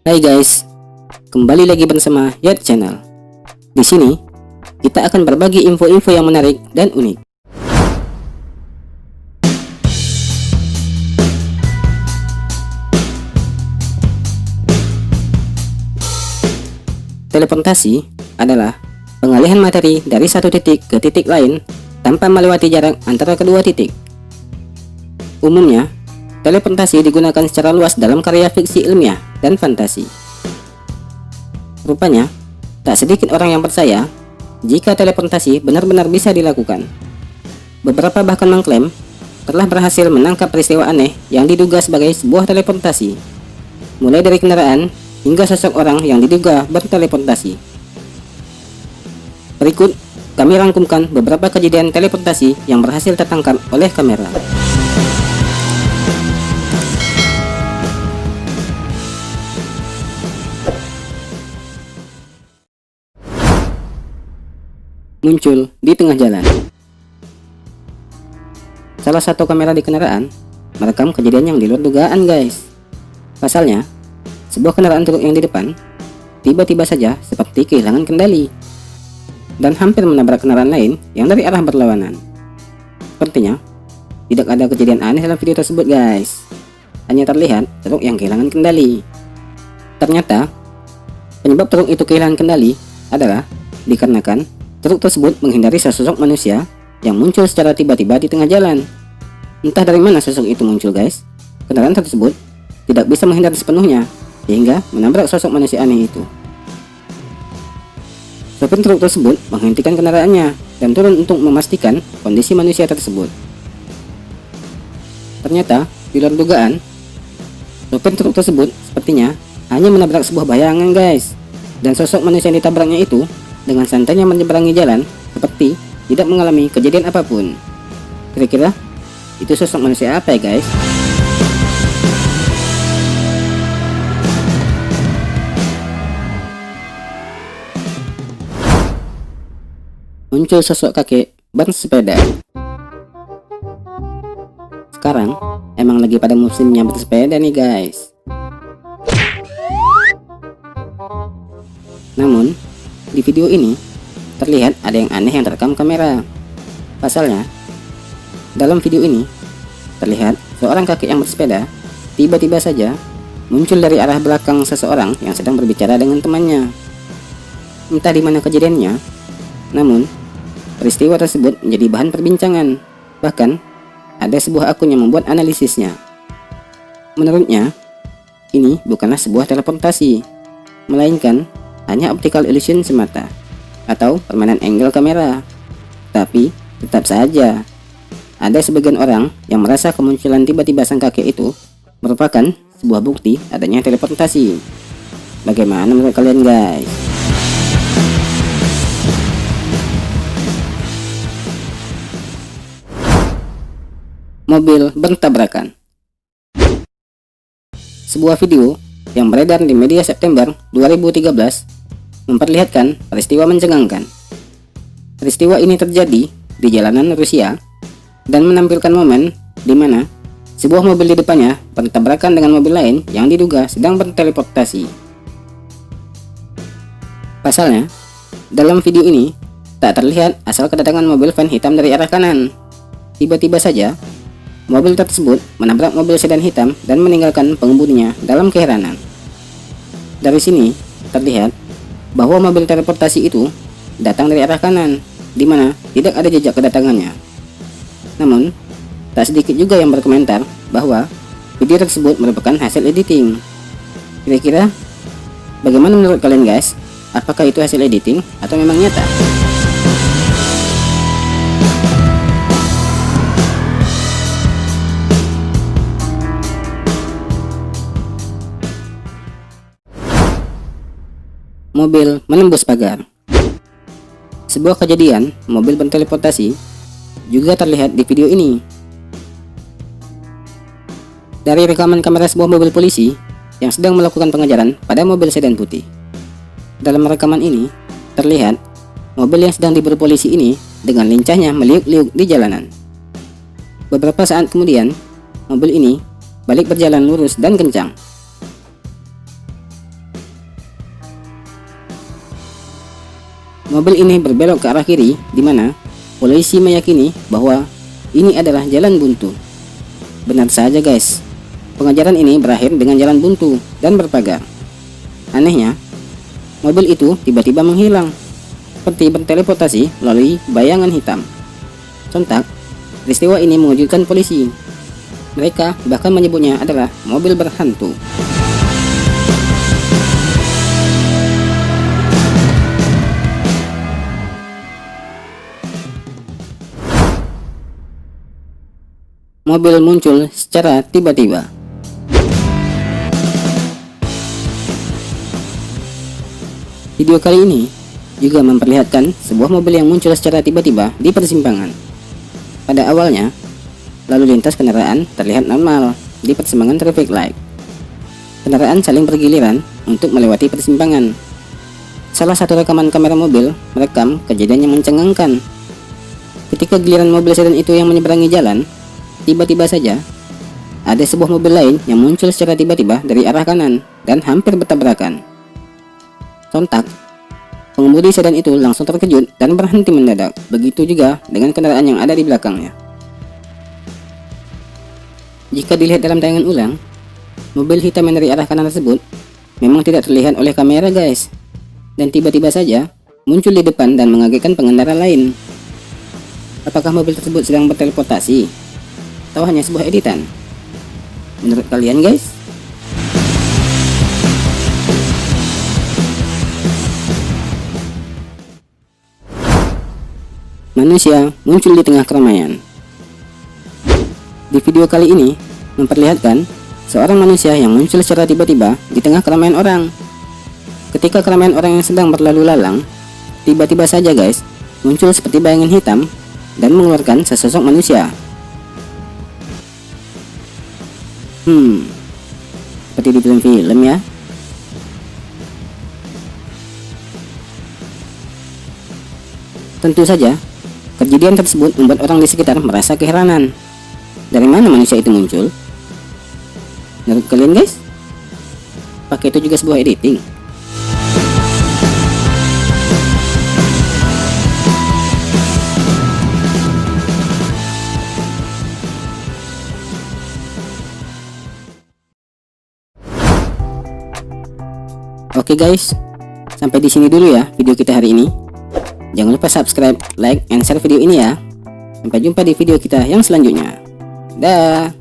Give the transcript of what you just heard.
Hai guys, kembali lagi bersama Yat Channel. Di sini kita akan berbagi info-info yang menarik dan unik. Teleportasi adalah pengalihan materi dari satu titik ke titik lain tanpa melewati jarak antara kedua titik. Umumnya, teleportasi digunakan secara luas dalam karya fiksi ilmiah dan fantasi. Rupanya, tak sedikit orang yang percaya jika teleportasi benar-benar bisa dilakukan. Beberapa bahkan mengklaim telah berhasil menangkap peristiwa aneh yang diduga sebagai sebuah teleportasi, mulai dari kendaraan hingga sosok orang yang diduga berteleportasi. Berikut kami rangkumkan beberapa kejadian teleportasi yang berhasil tertangkap oleh kamera. Muncul di tengah jalan. Salah satu kamera di kendaraan merekam kejadian yang di luar dugaan, guys. Pasalnya, sebuah kendaraan truk yang di depan tiba-tiba saja seperti kehilangan kendali dan hampir menabrak kendaraan lain yang dari arah berlawanan. Sepertinya tidak ada kejadian aneh dalam video tersebut, guys. Hanya terlihat truk yang kehilangan kendali. Ternyata penyebab truk itu kehilangan kendali adalah dikarenakan truk tersebut menghindari sesosok manusia yang muncul secara tiba-tiba di tengah jalan. Entah dari mana sosok itu muncul, guys. Kendaraan tersebut tidak bisa menghindar sepenuhnya sehingga menabrak sosok manusia aneh itu. Sopir truk tersebut menghentikan kendaraannya dan turun untuk memastikan kondisi manusia tersebut. Ternyata di luar dugaan, sopir truk tersebut sepertinya hanya menabrak sebuah bayangan, guys. Dan sosok manusia yang ditabraknya itu dengan santainya menyeberangi jalan seperti tidak mengalami kejadian apapun. Kira-kira itu sosok manusia apa ya, guys? Muncul sosok kakek bersepeda. Sekarang emang lagi pada musimnya bersepeda nih, guys. Namun di video ini terlihat ada yang aneh yang terekam kamera. Pasalnya, dalam video ini terlihat seorang kakek yang bersepeda tiba-tiba saja muncul dari arah belakang seseorang yang sedang berbicara dengan temannya. Entah di mana kejadiannya, namun peristiwa tersebut menjadi bahan perbincangan. Bahkan ada sebuah akun yang membuat analisisnya. Menurutnya, ini bukanlah sebuah teleportasi, melainkan hanya optical illusion semata atau permainan angle kamera. Tapi tetap saja ada sebagian orang yang merasa kemunculan tiba-tiba sang kakek itu merupakan sebuah bukti adanya teleportasi. Bagaimana menurut kalian, guys? Mobil bertabrakan. Sebuah video yang beredar di media September 2013 memperlihatkan peristiwa mencengangkan. Peristiwa ini terjadi di jalanan Rusia dan menampilkan momen di mana sebuah mobil di depannya bertabrakan dengan mobil lain yang diduga sedang berteleportasi. Pasalnya, dalam video ini tak terlihat asal kedatangan mobil van hitam dari arah kanan. Tiba-tiba saja mobil tersebut menabrak mobil sedan hitam dan meninggalkan pengemudinya dalam keheranan. Dari sini terlihat bahwa mobil teleportasi itu datang dari arah kanan, di mana tidak ada jejak kedatangannya. Namun, tak sedikit juga yang berkomentar bahwa video tersebut merupakan hasil editing. Kira-kira bagaimana menurut kalian, guys? Apakah itu hasil editing atau memang nyata? Mobil menembus pagar. Sebuah kejadian mobil berteleportasi juga terlihat di video ini. Dari rekaman kamera sebuah mobil polisi yang sedang melakukan pengejaran pada mobil sedan putih. Dalam rekaman ini terlihat mobil yang sedang diburu polisi ini dengan lincahnya meliuk-liuk di jalanan. Beberapa saat kemudian, mobil ini balik berjalan lurus dan kencang. Mobil ini berbelok ke arah kiri, di mana polisi meyakini bahwa ini adalah jalan buntu. Benar saja guys, pengejaran ini berakhir dengan jalan buntu dan berpagar. Anehnya, mobil itu tiba-tiba menghilang, seperti berteleportasi melalui bayangan hitam. Sontak, peristiwa ini mengejutkan polisi. Mereka bahkan menyebutnya adalah mobil berhantu. Mobil muncul secara tiba-tiba. Video kali ini juga memperlihatkan sebuah mobil yang muncul secara tiba-tiba di persimpangan. Pada awalnya, lalu lintas kendaraan terlihat normal di persimpangan traffic light. Kendaraan saling bergiliran untuk melewati persimpangan. Salah satu rekaman kamera mobil merekam kejadian yang mencengangkan. Ketika giliran mobil sedan itu yang menyeberangi jalan, tiba-tiba saja ada sebuah mobil lain yang muncul secara tiba-tiba dari arah kanan dan hampir bertabrakan. Sontak, pengemudi sedan itu langsung terkejut dan berhenti mendadak. Begitu juga dengan kendaraan yang ada di belakangnya. Jika dilihat dalam tayangan ulang, mobil hitam yang dari arah kanan tersebut memang tidak terlihat oleh kamera guys, dan tiba-tiba saja muncul di depan dan mengagetkan pengendara lain. Apakah mobil tersebut sedang berteleportasi atau hanya sebuah editan? Menurut kalian guys? Manusia muncul di tengah keramaian. Di video kali ini memperlihatkan seorang manusia yang muncul secara tiba-tiba di tengah keramaian orang. Ketika keramaian orang yang sedang berlalu lalang, tiba-tiba saja guys, muncul seperti bayangan hitam dan mengeluarkan sesosok manusia. Seperti di film-film ya. Tentu saja, kejadian tersebut membuat orang di sekitar merasa keheranan. Dari mana manusia itu muncul? Menurut kalian guys? Apakah itu juga sebuah editing? Oke guys, sampai di sini dulu ya video kita hari ini. Jangan lupa subscribe, like, and share video ini ya. Sampai jumpa di video kita yang selanjutnya. Dah.